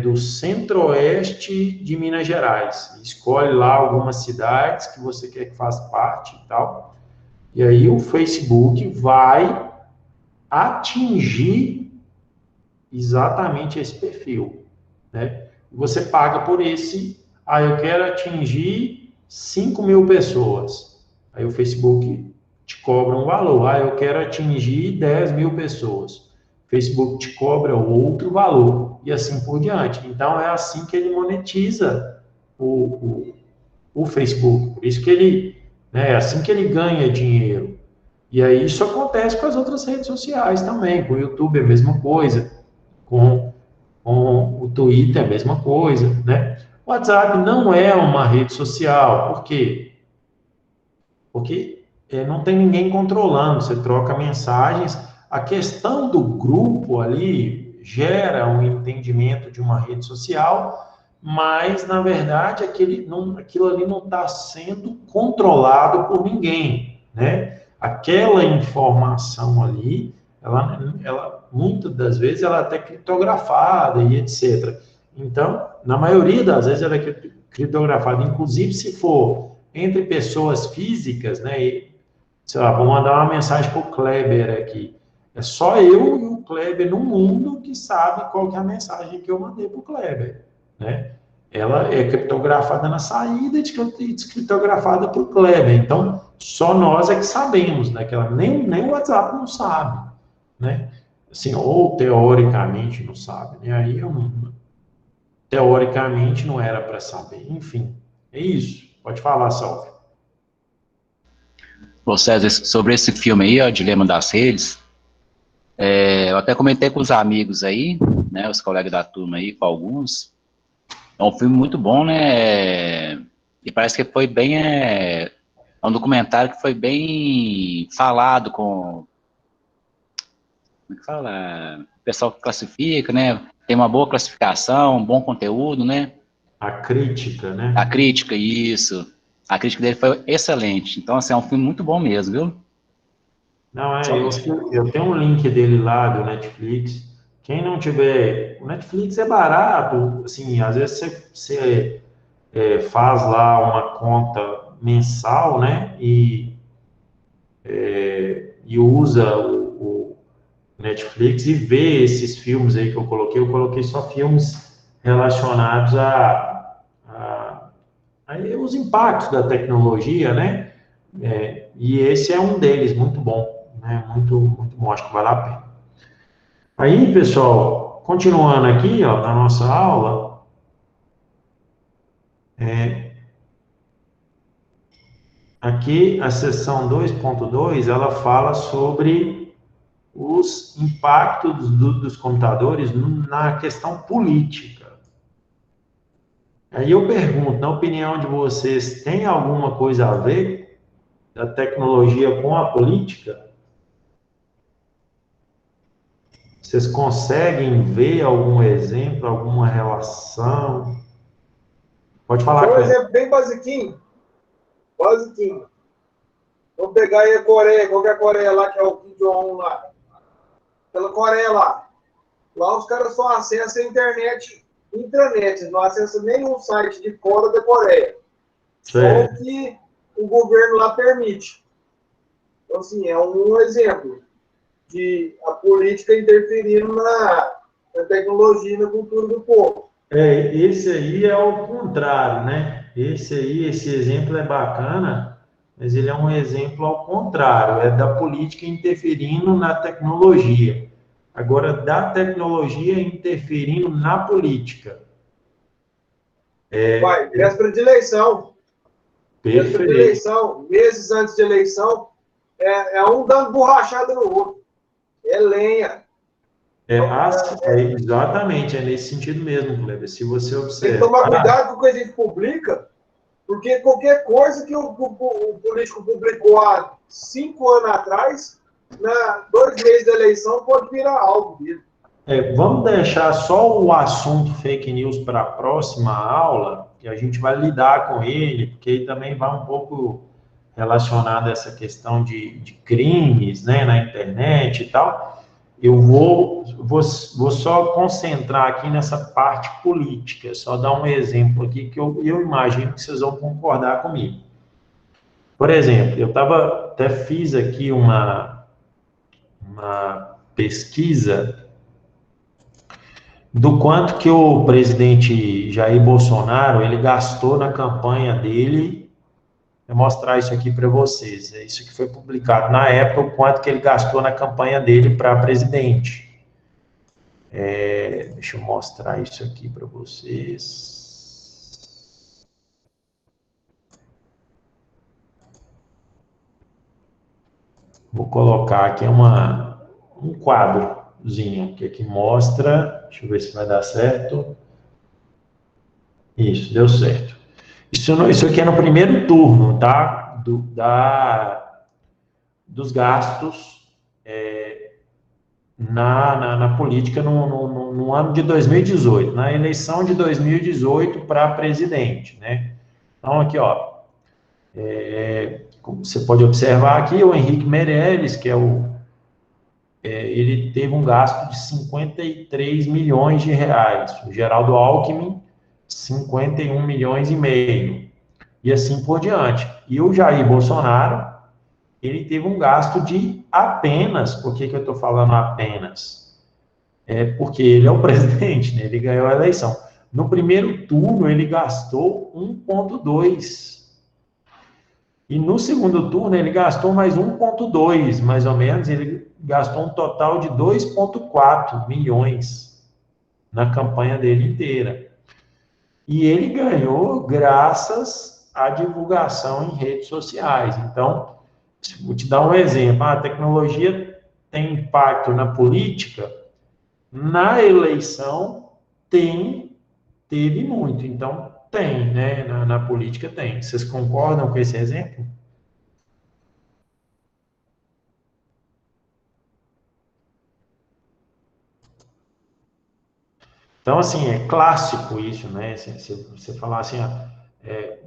do centro-oeste de Minas Gerais. Escolhe lá algumas cidades que você quer que faça parte e tal. E aí o Facebook vai atingir exatamente esse perfil, né? Você paga por esse, eu quero atingir 5.000 pessoas. Aí o Facebook te cobra um valor. Eu quero atingir 10.000 pessoas. O Facebook te cobra outro valor. E assim por diante. Então, é assim que ele monetiza o Facebook. Por isso que ele, né, é assim que ele ganha dinheiro. E aí isso acontece com as outras redes sociais também. Com o YouTube é a mesma coisa. Com o Twitter é a mesma coisa, né? O WhatsApp não é uma rede social. Por quê? Porque não tem ninguém controlando, você troca mensagens. A questão do grupo ali gera um entendimento de uma rede social, mas, na verdade, aquilo ali não está sendo controlado por ninguém, né? Aquela informação ali, ela muitas das vezes, ela é até criptografada e etc. Então, na maioria das vezes, ela é criptografada, inclusive se for entre pessoas físicas, né? E, sei lá, vou mandar uma mensagem para o Kleber aqui. É só eu e o Kleber no mundo que sabe qual que é a mensagem que eu mandei para o Kleber, né? Ela é criptografada na saída e descriptografada para o Kleber. Então, só nós é que sabemos, né? Que ela nem o WhatsApp não sabe, né? Assim, ou teoricamente não sabe, né? Aí teoricamente não era para saber. Enfim, é isso. Pode falar, Salve. Ô César, sobre esse filme aí, ó, Dilema das Redes, eu até comentei com os amigos aí, né, os colegas da turma aí, com alguns. É um filme muito bom, né, e parece que foi bem, é um documentário que foi bem falado com, como é que fala, o pessoal que classifica, né, tem uma boa classificação, um bom conteúdo, né. A crítica, né? A crítica, isso. A crítica dele foi excelente. Então, assim, é um filme muito bom mesmo, viu? Não, eu tenho um link dele lá do Netflix. Quem não tiver. O Netflix é barato, assim, às vezes você faz lá uma conta mensal, né? E usa o Netflix e vê esses filmes aí que eu coloquei. Eu coloquei só filmes relacionados a os impactos da tecnologia, né? E esse é um deles, muito bom, né? Muito, muito bom, acho que vale a pena. Aí, pessoal, continuando aqui, ó, na nossa aula, aqui a seção 2.2, ela fala sobre os impactos dos computadores na questão política. Aí eu pergunto, na opinião de vocês, tem alguma coisa a ver da tecnologia com a política? Vocês conseguem ver algum exemplo, alguma relação? Pode falar, Só um Cleber. exemplo bem basiquinho. Basiquinho. Vamos pegar aí a Coreia. Qual que é a Coreia lá, que é o Kim Jong-un lá? pela Coreia lá. Lá os caras só acessam a internet, intranet, não acessam nenhum site de fora da Coreia. Só o que o governo lá permite. Então, assim, é um exemplo de a política interferindo na tecnologia e na cultura do povo. Esse aí é o contrário, né? Esse exemplo é bacana, mas ele é um exemplo ao contrário, é da política interferindo na tecnologia. Agora, da tecnologia interferindo na política. Vai, véspera de eleição. Perfeito. Véspera de eleição, meses antes de eleição, é um dando borrachada no outro. É lenha. Exatamente, é nesse sentido mesmo, Kleber. Se você observar. Tem que tomar cuidado com o que a gente publica, porque qualquer coisa que o político publicou há 5 anos atrás, 2 meses da eleição, pode virar algo dele. Vamos deixar só o assunto fake news para a próxima aula, que a gente vai lidar com ele, porque aí também vai um pouco relacionado a essa questão de crimes, né, na internet e tal. Eu vou só concentrar aqui nessa parte política, só dar um exemplo aqui que eu imagino que vocês vão concordar comigo. Por exemplo, eu até fiz aqui uma pesquisa do quanto que o presidente Jair Bolsonaro, ele gastou na campanha dele. Vou mostrar isso aqui para vocês. É isso que foi publicado na época, o quanto que ele gastou na campanha dele para presidente. Deixa eu mostrar isso aqui para vocês. Vou colocar aqui um quadrozinho que mostra. Deixa eu ver se vai dar certo. Isso, deu certo. Isso aqui é no primeiro turno, tá? Dos gastos na política no ano de 2018, na eleição de 2018 para presidente, né? Então, aqui, ó, como você pode observar aqui, o Henrique Meirelles, que ele teve um gasto de 53 milhões de reais. O Geraldo Alckmin, 51 milhões e meio. E assim por diante. E o Jair Bolsonaro, ele teve um gasto de apenas, por que eu estou falando apenas? Porque ele é o presidente, né? Ele ganhou a eleição. No primeiro turno, ele gastou 1,2. E no segundo turno, ele gastou mais 1,2, mais ou menos. Ele gastou um total de 2,4 milhões na campanha dele inteira. E ele ganhou graças à divulgação em redes sociais. Então, vou te dar um exemplo. A tecnologia tem impacto na política? Na eleição, teve muito. Então, tem, né? Na política tem. Vocês concordam com esse exemplo? Então, assim, é clássico isso, né? Se você falar assim,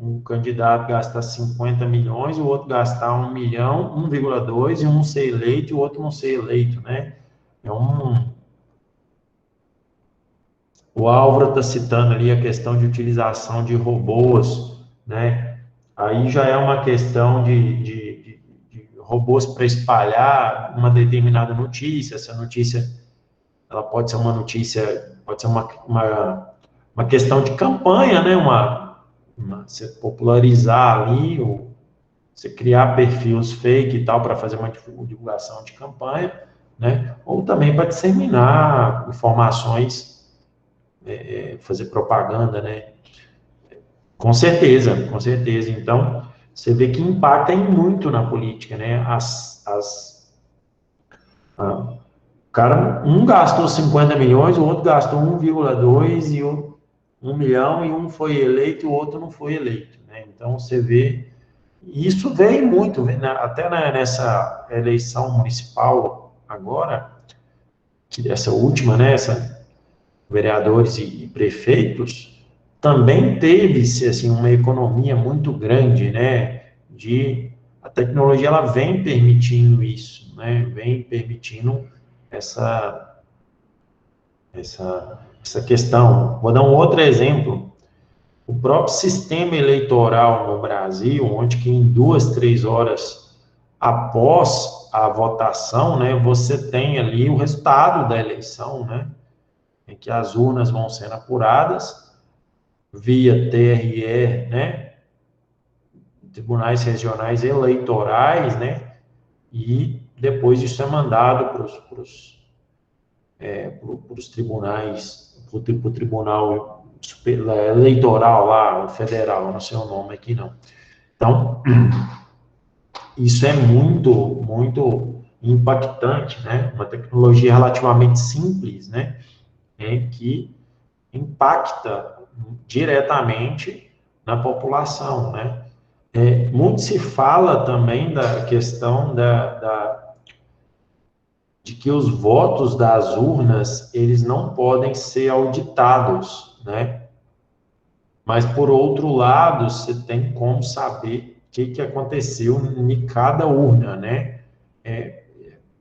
um candidato gastar 50 milhões, o outro gastar 1 milhão, 1,2, e um ser eleito e o outro não ser eleito, né? O Álvaro está citando ali a questão de utilização de robôs, né? Aí já é uma questão de robôs para espalhar uma determinada notícia. Essa notícia, ela pode ser uma notícia, pode ser uma questão de campanha, né? Você popularizar ali, ou você criar perfis fake e tal para fazer uma divulgação de campanha, né? Ou também para disseminar informações, fazer propaganda, né? Com certeza, com certeza. Então, você vê que impacta muito na política, né? O cara, um gastou 50 milhões, o outro gastou 1,2 e 1 milhão, e um foi eleito e o outro não foi eleito, né? Então, você vê, isso vem muito, até nessa eleição municipal agora, essa última, né? Vereadores e prefeitos, também teve-se assim, uma economia muito grande, né? A tecnologia ela vem permitindo isso, né? Vem permitindo essa questão. Vou dar um outro exemplo. O próprio sistema eleitoral no Brasil, onde que em 2, 3 horas após a votação, né, você tem ali o resultado da eleição, né, em que as urnas vão sendo apuradas via TRE, né, tribunais regionais eleitorais, né, e depois isso é mandado para os tribunais, para o tribunal eleitoral lá, o federal, não sei o nome aqui não. Então, isso é muito impactante, né? Uma tecnologia relativamente simples, né? Que impacta diretamente na população, né? Muito se fala também da questão de que os votos das urnas, eles não podem ser auditados, né? Mas, por outro lado, você tem como saber o que aconteceu em cada urna, né?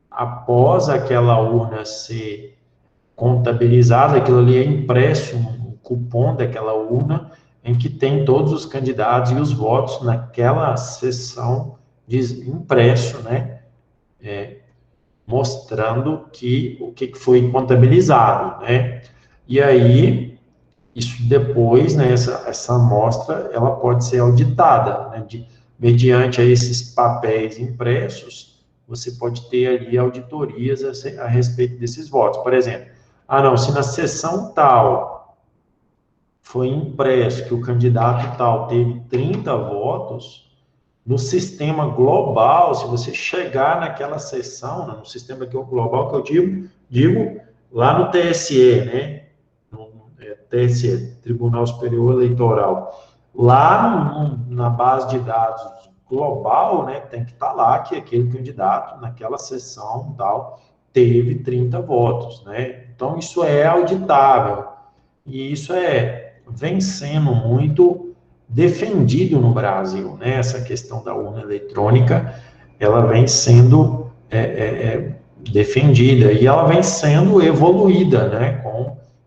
Após aquela urna ser contabilizada, aquilo ali é impresso, um cupom daquela urna, em que tem todos os candidatos e os votos naquela sessão impresso, né? Mostrando o que foi contabilizado, né? E aí, isso depois, né, essa amostra, ela pode ser auditada, né? Mediante a esses papéis impressos, você pode ter ali auditorias a respeito desses votos. Por exemplo, não, se na sessão tal foi impresso que o candidato tal teve 30 votos, no sistema global, se você chegar naquela sessão, no sistema global que eu digo lá no TSE, né? TSE, Tribunal Superior Eleitoral. Lá na base de dados global, né, tem que estar lá que aquele candidato, naquela sessão tal, teve 30 votos, né? Então, isso é auditável. E isso vem sendo muito defendido no Brasil, né? Essa questão da urna eletrônica, ela vem sendo defendida e ela vem sendo evoluída, né?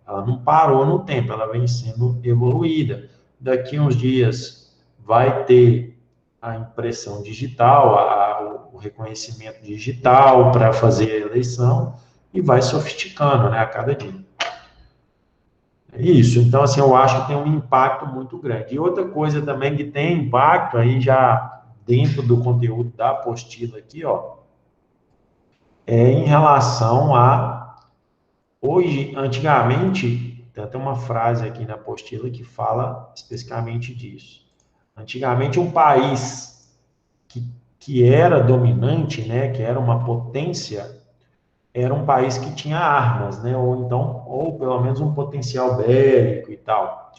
Ela não parou no tempo, ela vem sendo evoluída. Daqui uns dias vai ter a impressão digital, o reconhecimento digital para fazer a eleição e vai sofisticando, né, a cada dia. Isso, então, assim, eu acho que tem um impacto muito grande. E outra coisa também que tem impacto, aí já dentro do conteúdo da apostila aqui, ó, em relação hoje, antigamente, tem até uma frase aqui na apostila que fala especificamente disso. Antigamente, um país que era dominante, né, que era uma potência, era um país que tinha armas, né, ou pelo menos um potencial bélico e tal.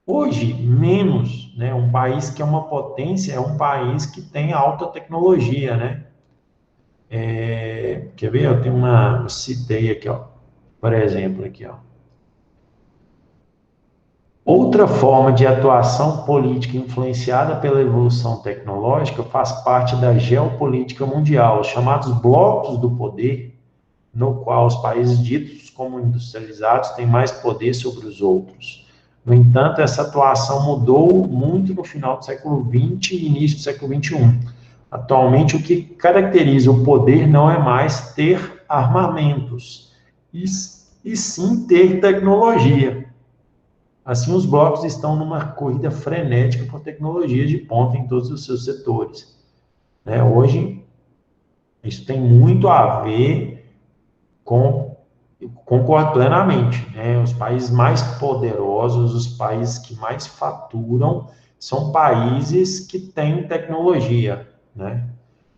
Hoje, menos, né, um país que é uma potência é um país que tem alta tecnologia, né? Quer ver? Eu citei aqui, ó, por exemplo, aqui, ó. Outra forma de atuação política influenciada pela evolução tecnológica faz parte da geopolítica mundial, os chamados blocos do poder, no qual os países ditos como industrializados têm mais poder sobre os outros. No entanto, essa atuação mudou muito no final do século XX e início do século XXI. Atualmente, o que caracteriza o poder não é mais ter armamentos, e sim ter tecnologia. Assim, os blocos estão numa corrida frenética por tecnologias de ponta em todos os seus setores. Hoje, isso tem muito a ver concordo plenamente, né? Os países mais poderosos, os países que mais faturam, são países que têm tecnologia, né?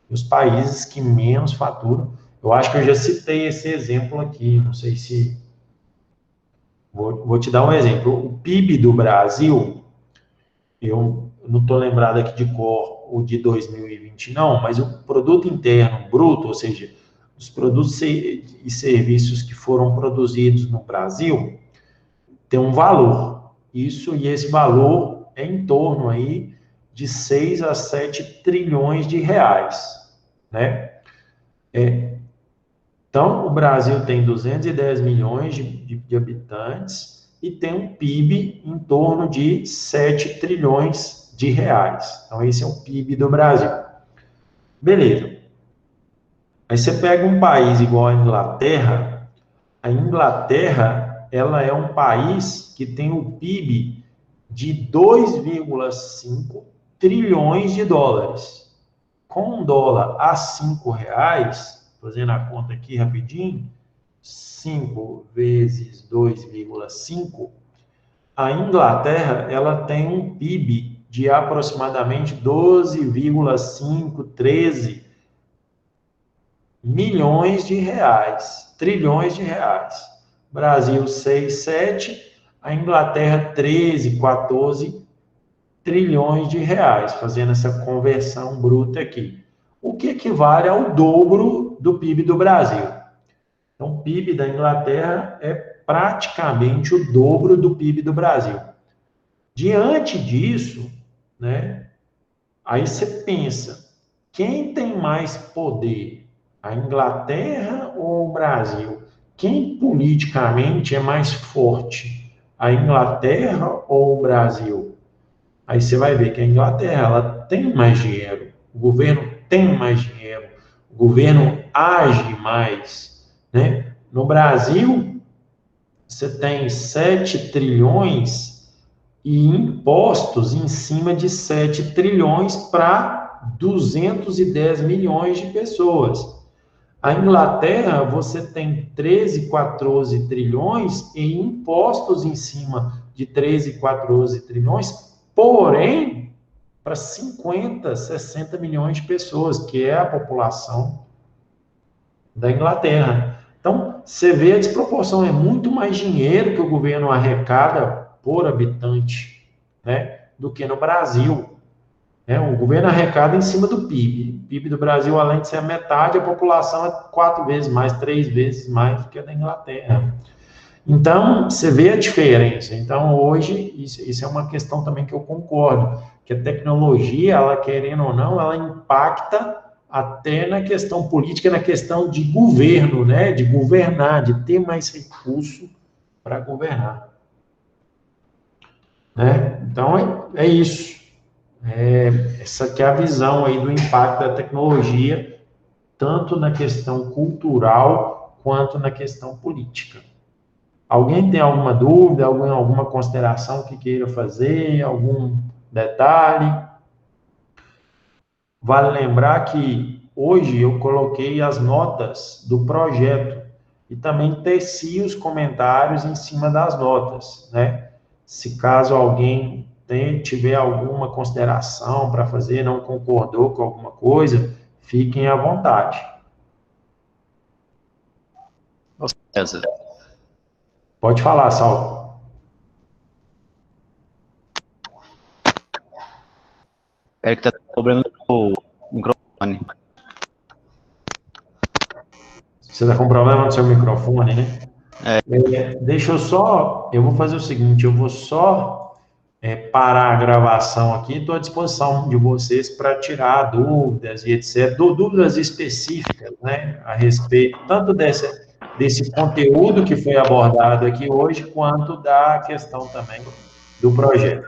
Os países que menos faturam, eu acho que eu já citei esse exemplo aqui, não sei se... Vou te dar um exemplo. O PIB do Brasil, eu não estou lembrado aqui de cor o de 2020, não, mas o produto interno bruto, ou seja, os produtos e serviços que foram produzidos no Brasil tem um valor. E esse valor é em torno aí de 6 a 7 trilhões de reais, né? Então, o Brasil tem 210 milhões de habitantes e tem um PIB em torno de 7 trilhões de reais. Então, esse é o PIB do Brasil. Beleza. Aí você pega um país igual a Inglaterra, ela é um país que tem um PIB de 2,5 trilhões de dólares. Com um dólar a R$5, fazendo a conta aqui rapidinho, 5 vezes 2,5, a Inglaterra, ela tem um PIB de aproximadamente 12,5, 13 milhões de reais, trilhões de reais. Brasil 6, 7, a Inglaterra 13, 14 trilhões de reais, fazendo essa conversão bruta aqui. O que equivale ao dobro do PIB do Brasil. Então, o PIB da Inglaterra é praticamente o dobro do PIB do Brasil. Diante disso, né, aí você pensa, quem tem mais poder? A Inglaterra ou o Brasil? Quem politicamente é mais forte? A Inglaterra ou o Brasil? Aí você vai ver que a Inglaterra ela tem mais dinheiro, o governo tem mais dinheiro, o governo age mais, né? No Brasil, você tem 7 trilhões e impostos em cima de 7 trilhões para 210 milhões de pessoas. A Inglaterra, você tem 13, 14 trilhões e impostos em cima de 13, 14 trilhões, porém, para 50, 60 milhões de pessoas, que é a população da Inglaterra. Então, você vê a desproporção, é muito mais dinheiro que o governo arrecada por habitante, né, do que no Brasil. O governo arrecada em cima do PIB. O PIB do Brasil, além de ser a metade, a população é 4 vezes mais, 3 vezes mais do que a da Inglaterra. Então, você vê a diferença. Então, hoje, isso é uma questão também que eu concordo, que a tecnologia, ela querendo ou não, ela impacta até na questão política, na questão de governo, né? De governar, de ter mais recurso para governar. Né? Então, é isso. Essa que é a visão aí do impacto da tecnologia, tanto na questão cultural, quanto na questão política. Alguém tem alguma dúvida, alguma consideração que queira fazer, algum detalhe? Vale lembrar que hoje eu coloquei as notas do projeto e também teci os comentários em cima das notas, né? Se caso alguém tiver alguma consideração para fazer, não concordou com alguma coisa, fiquem à vontade. César. Pode falar, Saulo. Espero que tá problema no microfone. Você está com problema no seu microfone, né? Deixa eu vou fazer o seguinte, eu vou só parar a gravação aqui, estou à disposição de vocês para tirar dúvidas e etc., dúvidas específicas, né, a respeito tanto desse conteúdo que foi abordado aqui hoje, quanto da questão também do projeto.